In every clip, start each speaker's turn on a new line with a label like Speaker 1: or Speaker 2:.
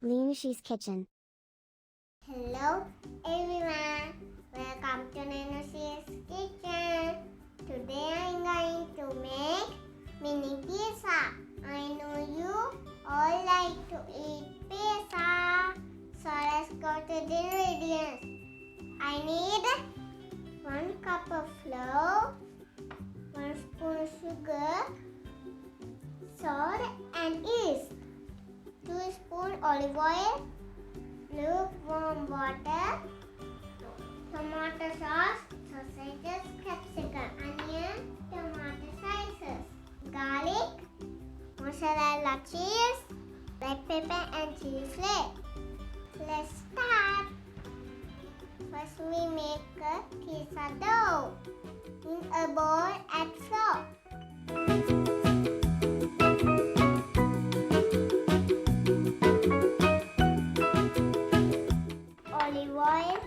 Speaker 1: Lenushi's kitchen.
Speaker 2: Hello everyone, welcome to Lenushi's kitchen. Today I'm going to make mini pizza. I know you all like to eat pizza. So let's go to the ingredients. I need 1 cup of flour, 1 spoon sugar, salt and yeast, 2 spoon olive oil, lukewarm water, tomato sauce, sausages, capsicum, onion, tomato slices, garlic, mozzarella cheese, black pepper and chili flakes. Let's start. First we make a pizza dough. In a bowl, add flour. Olive oil,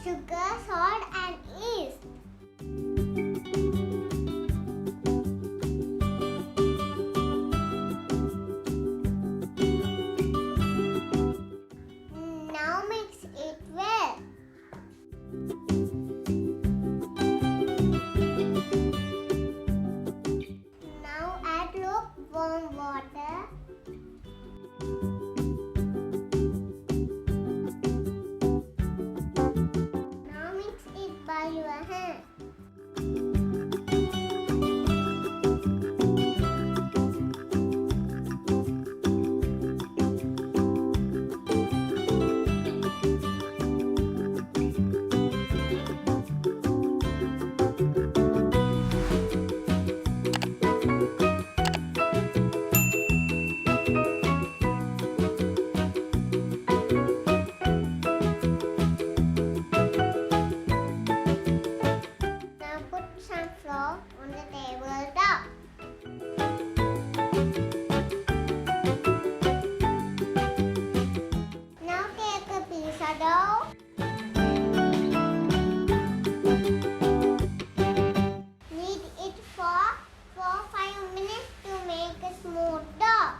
Speaker 2: sugar, salt and yeast. Now mix it well. Now add lukewarm water. Now mix it by your hand. Now put some flour on the tabletop. Now take a pizza dough. Knead it for 4-5 minutes to make a smooth dough.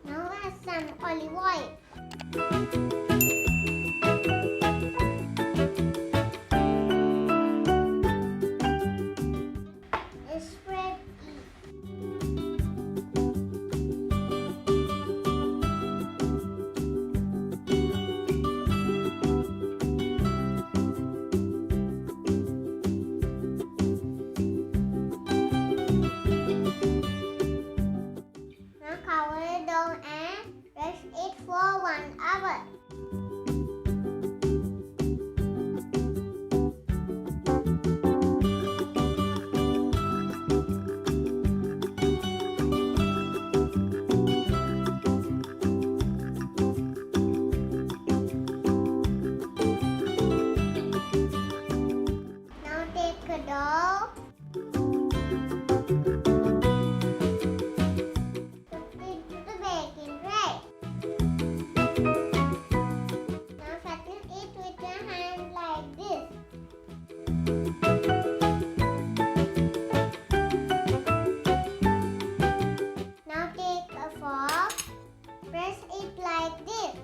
Speaker 2: Now add some olive oil. Spread it. Now cover the dough and rest it for 1 hour. Now take a dough. Put it to the baking tray. Now flatten it with your hand like this. Now take a fork. Press it like this.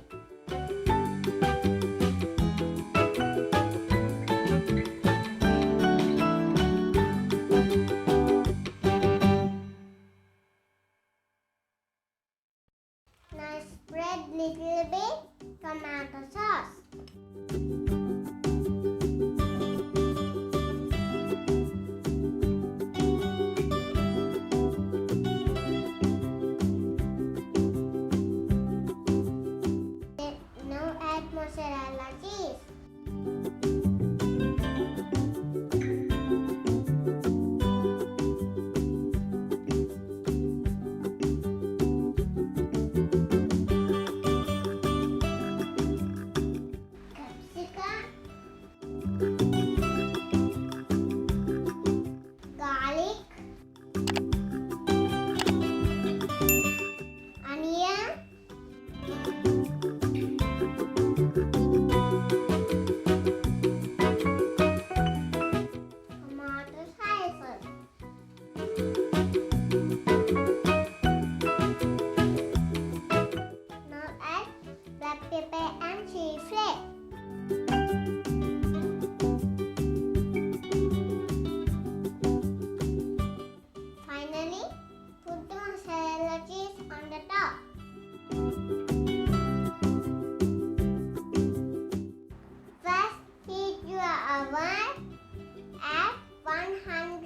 Speaker 2: Now spread little bit tomato sauce.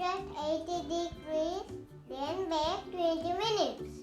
Speaker 2: 180 degrees, then bake 20 minutes.